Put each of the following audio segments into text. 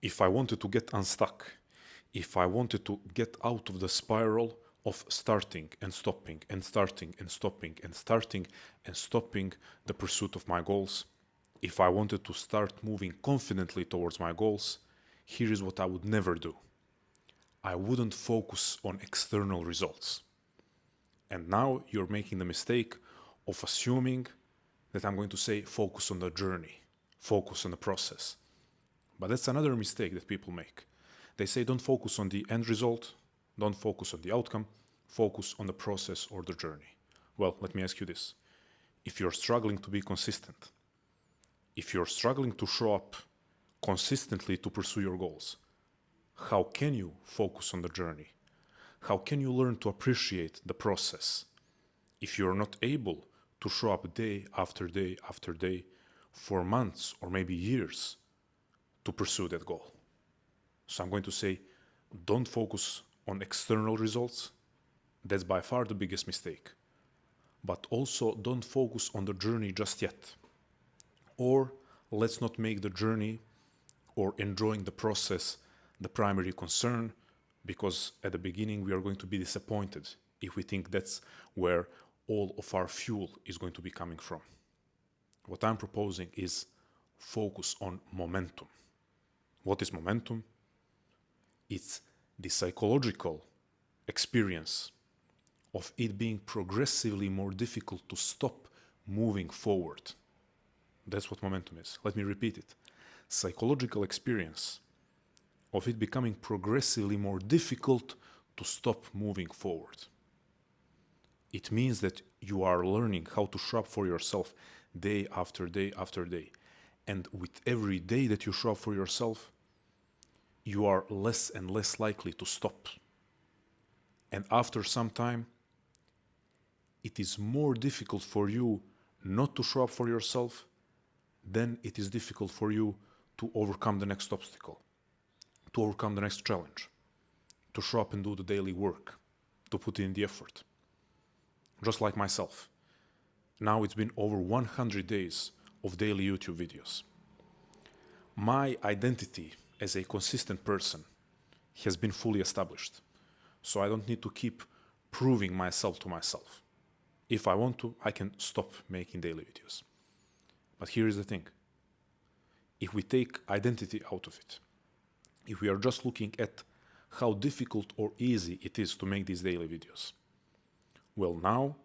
If I wanted to get unstuck, if I wanted to get out of the spiral of starting and stopping and starting and stopping and starting and stopping the pursuit of my goals, if I wanted to start moving confidently towards my goals, here is what I would never do. I wouldn't focus on external results. And now you're making the mistake of assuming that I'm going to say focus on the journey, focus on the process. But that's another mistake that people make. They say don't focus on the end result, don't focus on the outcome, focus on the process or the journey. Well, let me ask you this. If you're struggling to be consistent, if you're struggling to show up consistently to pursue your goals, how can you focus on the journey? How can you learn to appreciate the process if you're not able to show up day after day after day for months or maybe years to pursue that goal? So I'm going to say, don't focus on external results. That's by far the biggest mistake. But also don't focus on the journey just yet. Or let's not make the journey or enjoying the process the primary concern, because at the beginning we are going to be disappointed if we think that's where all of our fuel is going to be coming from. What I'm proposing is focus on momentum. What is momentum? It's the psychological experience of it being progressively more difficult to stop moving forward. That's what momentum is. Let me repeat it. Psychological experience of it becoming progressively more difficult to stop moving forward. It means that you are learning how to show up for yourself day after day after day. And with every day that you show up for yourself, you are less and less likely to stop. And after some time, it is more difficult for you not to show up for yourself than it is difficult for you to overcome the next obstacle, to overcome the next challenge, to show up and do the daily work, to put in the effort. Just like myself. Now it's been over 100 days of daily YouTube videos. My identity as a consistent person has been fully established. So I don't need to keep proving myself to myself. If I want to, I can stop making daily videos. But here is the thing. If we take identity out of it, if we are just looking at how difficult or easy it is to make these daily videos, well, now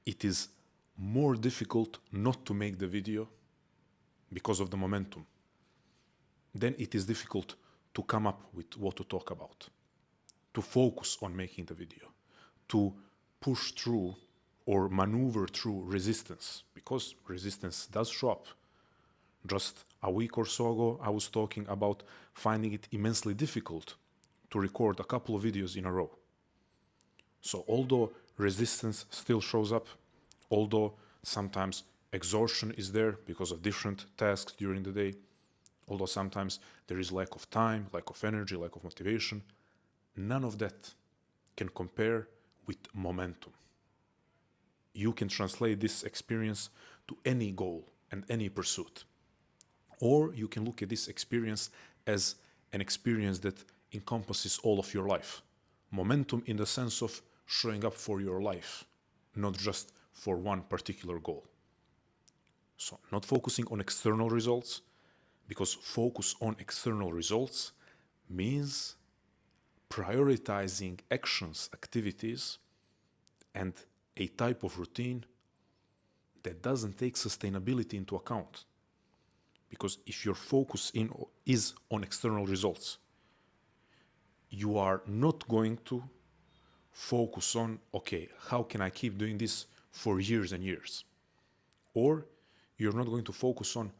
it is more difficult not to make the video because of the momentum. Then it is difficult to come up with what to talk about, to focus on making the video, to push through or maneuver through resistance, because resistance does show up. Just a week or so ago, I was talking about finding it immensely difficult to record a couple of videos in a row. So although resistance still shows up, although sometimes exhaustion is there because of different tasks during the day, although sometimes there is lack of time, lack of energy, lack of motivation, none of that can compare with momentum. You can translate this experience to any goal and any pursuit. Or you can look at this experience as an experience that encompasses all of your life. Momentum in the sense of showing up for your life, not just for one particular goal. So not focusing on external results, because focus on external results means prioritizing actions, activities, and a type of routine that doesn't take sustainability into account. Because if your focus is on external results, you are not going to focus on, okay, how can I keep doing this for years and years? Or you're not going to focus on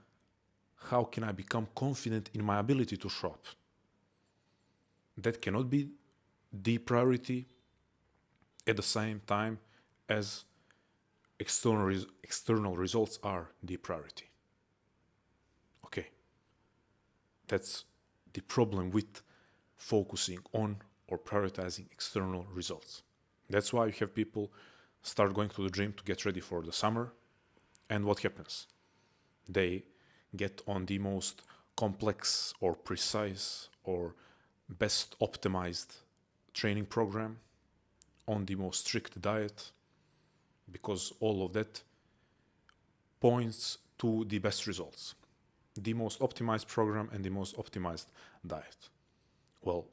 how can I become confident in my ability to show up. That cannot be the priority at the same time as external results are the priority. Okay, that's the problem with focusing on or prioritizing external results. That's why you have people start going to the gym to get ready for the summer, and what happens? They get on the most complex or precise or best optimized training program on the most strict diet, because all of that points to the best results. The most optimized program and the most optimized diet. Well,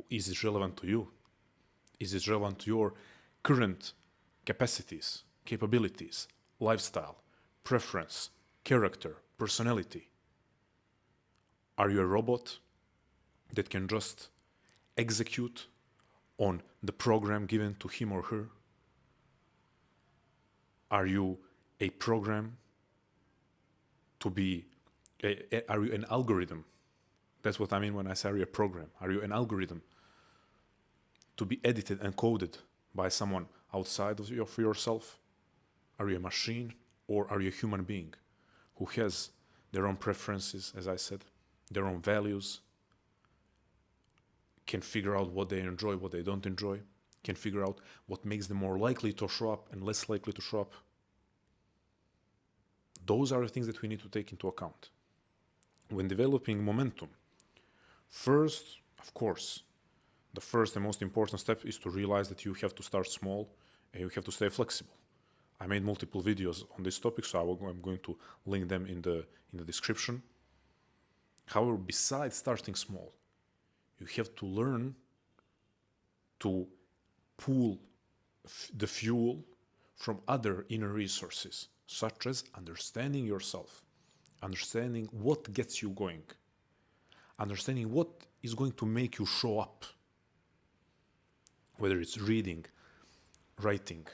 is it relevant to you? Is it relevant to your current capacities, capabilities, lifestyle, preference, character, personality? Are you a robot that can just execute on the program given to him or her? Are you a program to be, are you an algorithm? That's what I mean when I say are you a program. Are you an algorithm to be edited and coded by someone outside of yourself? Are you a machine, or are you a human being who has their own preferences, as I said, their own values, can figure out what they enjoy, what they don't enjoy, can figure out what makes them more likely to show up and less likely to show up? Those are the things that we need to take into account when developing momentum. First, of course, the first and most important step is to realize that you have to start small and you have to stay flexible. I made multiple videos on this topic, so I'm going to link them in the description. However, besides starting small, you have to learn to pull the fuel from other inner resources, such as understanding yourself, understanding what gets you going, understanding what is going to make you show up, whether it's reading, writing,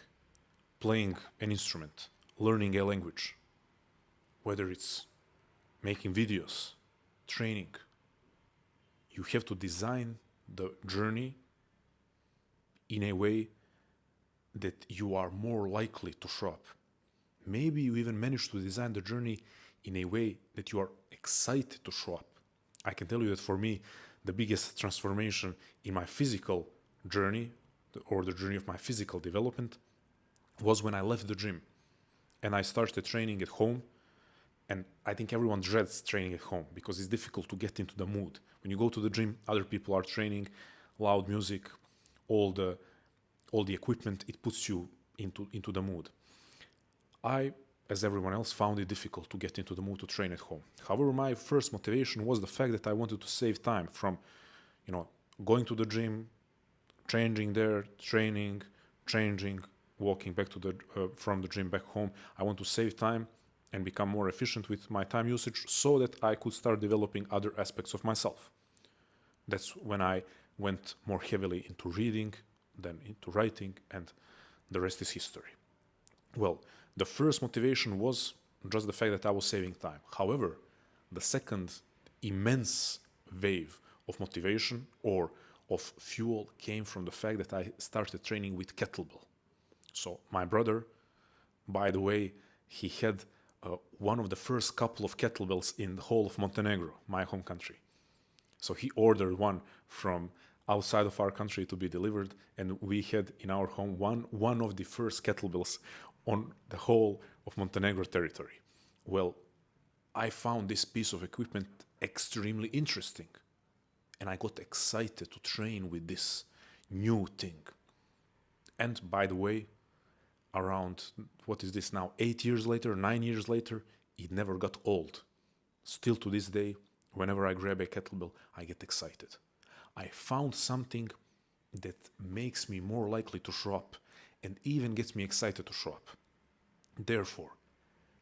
playing an instrument, learning a language, whether it's making videos, training. You have to design the journey in a way that you are more likely to show up. Maybe you even manage to design the journey in a way that you are excited to show up. I can tell you that for me, the biggest transformation in my physical journey, or the journey of my physical development, was when I left the gym and I started training at home. And I think everyone dreads training at home because it's difficult to get into the mood. When you go to the gym, other people are training, loud music, all the equipment, it puts you into the mood. I, as everyone else, found it difficult to get into the mood to train at home. However, my first motivation was the fact that I wanted to save time from, going to the gym, changing there, training, changing, walking back to from the gym back home. I want to save time and become more efficient with my time usage so that I could start developing other aspects of myself. That's when I went more heavily into reading, then into writing, and the rest is history. Well, the first motivation was just the fact that I was saving time. However, the second immense wave of motivation or of fuel came from the fact that I started training with kettlebell. So my brother, by the way, he had one of the first couple of kettlebells in the whole of Montenegro, my home country. So he ordered one from outside of our country to be delivered, and we had in our home one of the first kettlebells on the whole of Montenegro territory. Well, I found this piece of equipment extremely interesting, and I got excited to train with this new thing. And by the way, around, 8 years later, 9 years later, it never got old. Still to this day, whenever I grab a kettlebell, I get excited. I found something that makes me more likely to show up and even gets me excited to show up. Therefore,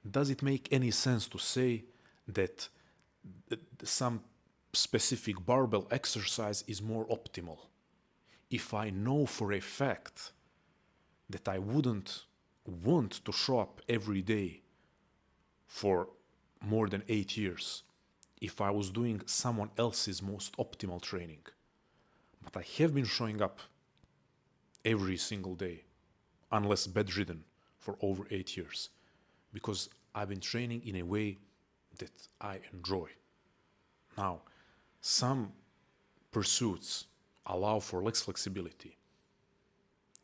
does it make any sense to say that some specific barbell exercise is more optimal if I know for a fact that I wouldn't want to show up every day for more than 8 years if I was doing someone else's most optimal training? But I have been showing up every single day, unless bedridden, for over 8 years, because I've been training in a way that I enjoy. Now, some pursuits allow for less flexibility.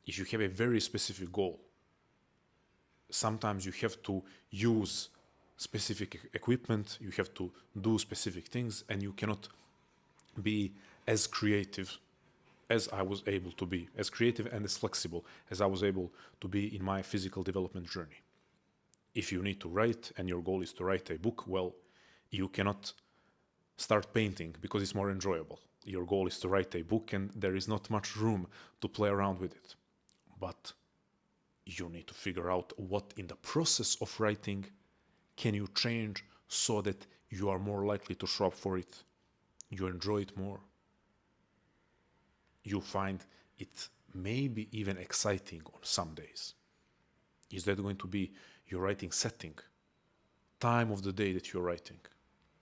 If you have a very specific goal, sometimes you have to use specific equipment, you have to do specific things, and you cannot be as creative as I was able to be, as creative and as flexible as I was able to be in my physical development journey. If you need to write and your goal is to write a book, well, you cannot start painting because it's more enjoyable. Your goal is to write a book and there is not much room to play around with it. But you need to figure out what in the process of writing can you change so that you are more likely to show up for it. You enjoy it more. You find it maybe even exciting on some days. Is that going to be your writing setting? Time of the day that you're writing?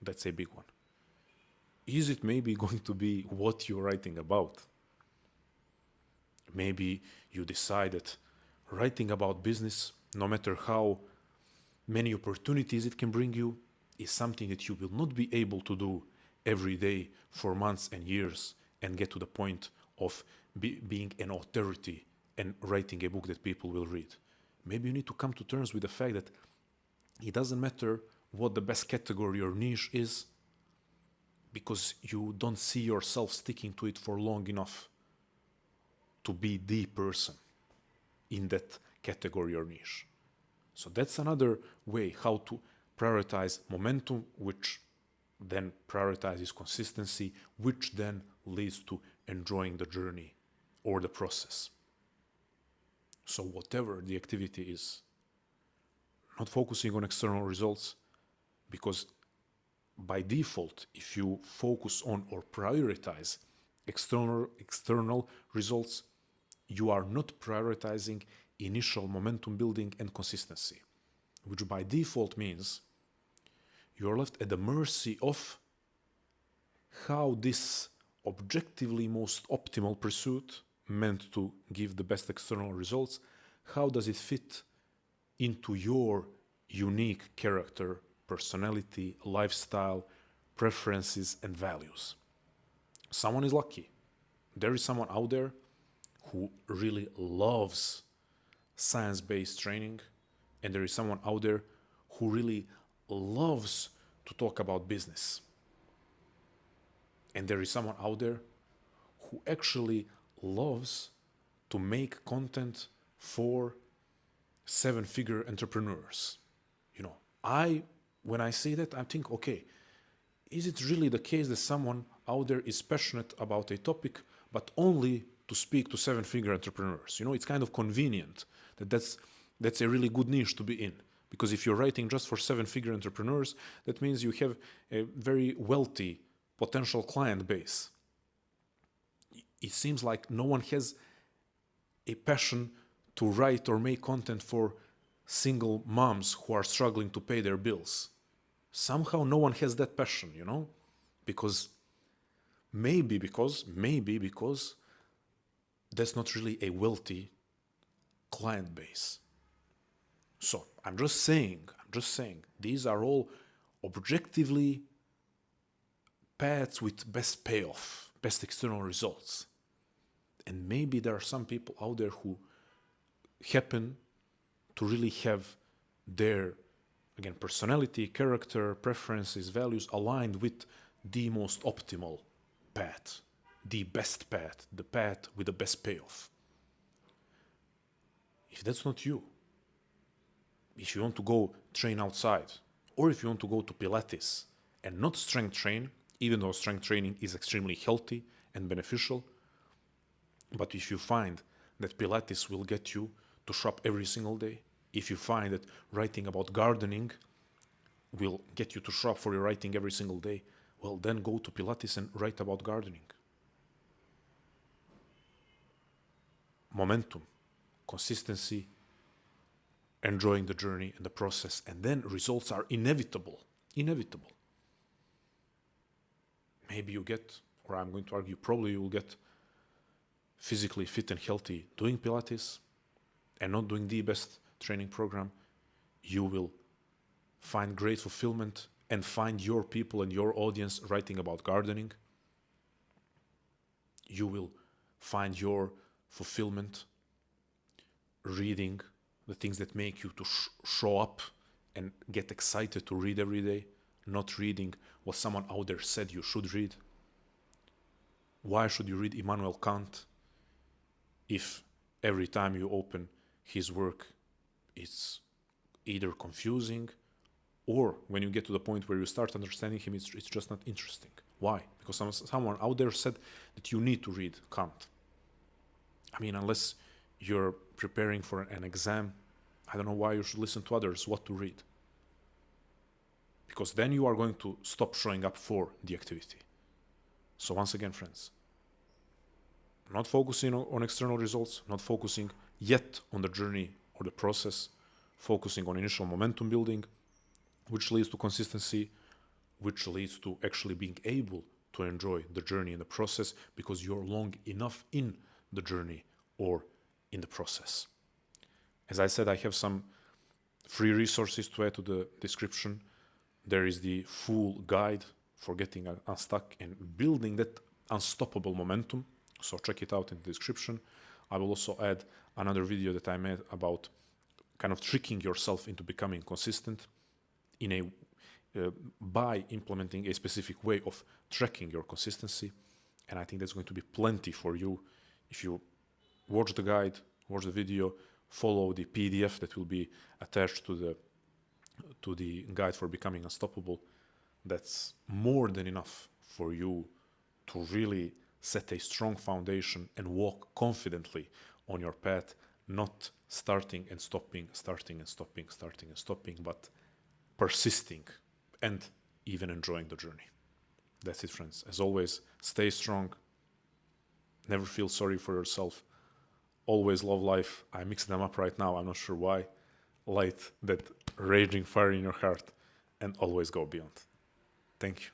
That's a big one. Is it maybe going to be what you're writing about? Maybe you decide that writing about business, no matter how many opportunities it can bring you, is something that you will not be able to do every day for months and years and get to the point of being an authority and writing a book that people will read. Maybe you need to come to terms with the fact that it doesn't matter what the best category or niche is, because you don't see yourself sticking to it for long enough to be the person in that category or niche. So that's another way how to prioritize momentum, which then prioritizes consistency, which then leads to enjoying the journey or the process. So whatever the activity is, not focusing on external results, because by default, if you focus on or prioritize external results, you are not prioritizing initial momentum building and consistency, which by default means you're left at the mercy of how this objectively most optimal pursuit, meant to give the best external results, how does it fit into your unique character, personality, lifestyle, preferences, and values. Someone is lucky. There is someone out there who really loves science-based training, and there is someone out there who really loves to talk about business. And there is someone out there who actually loves to make content for seven-figure entrepreneurs. When I say that, I think, okay, is it really the case that someone out there is passionate about a topic, but only to speak to seven-figure entrepreneurs? It's kind of convenient that's a really good niche to be in. Because if you're writing just for seven-figure entrepreneurs, that means you have a very wealthy potential client base. It seems like no one has a passion to write or make content for single moms who are struggling to pay their bills. Somehow no one has that passion, because maybe because that's not really a wealthy client base. So I'm just saying, these are all objectively paths with best payoff, best external results. And maybe there are some people out there who happen to really have their, again, personality, character, preferences, values aligned with the most optimal path, the best path, the path with the best payoff. If that's not you, if you want to go train outside, or if you want to go to Pilates and not strength train, even though strength training is extremely healthy and beneficial, but if you find that Pilates will get you to shop every single day, if you find that writing about gardening will get you to shop for your writing every single day, well, then go to Pilates and write about gardening. Momentum, consistency, enjoying the journey and the process, and then results are inevitable. Maybe you get, or I'm going to argue, probably you will get physically fit and healthy doing Pilates and not doing the best training program. You will find great fulfillment and find your people and your audience writing about gardening. You will find your fulfillment reading the things that make you to show up and get excited to read every day, not reading what someone out there said you should read? Why should you read Immanuel Kant if every time you open his work, it's either confusing, or when you get to the point where you start understanding him, it's just not interesting? Why? Because someone out there said that you need to read Kant. I mean, unless you're preparing for an exam, I don't know why you should listen to others what to read. Because then you are going to stop showing up for the activity. So once again, friends, not focusing on external results, not focusing yet on the journey or the process, focusing on initial momentum building, which leads to consistency, which leads to actually being able to enjoy the journey and the process because you're long enough in the journey or in the process. As I said, I have some free resources to add to the description. There is the full guide for getting unstuck and building that unstoppable momentum. So check it out in the description. I will also add another video that I made about kind of tricking yourself into becoming consistent by implementing a specific way of tracking your consistency. And I think that's going to be plenty for you if you watch the guide, watch the video, follow the PDF that will be attached to the guide for becoming unstoppable. That's more than enough for you to really set a strong foundation and walk confidently on your path, not starting and stopping, but persisting and even enjoying the journey. That's it, friends. As always, stay strong. Never feel sorry for yourself. Always love life. I mix them up right now. I'm not sure why. Light that raging fire in your heart and always go beyond. Thank you.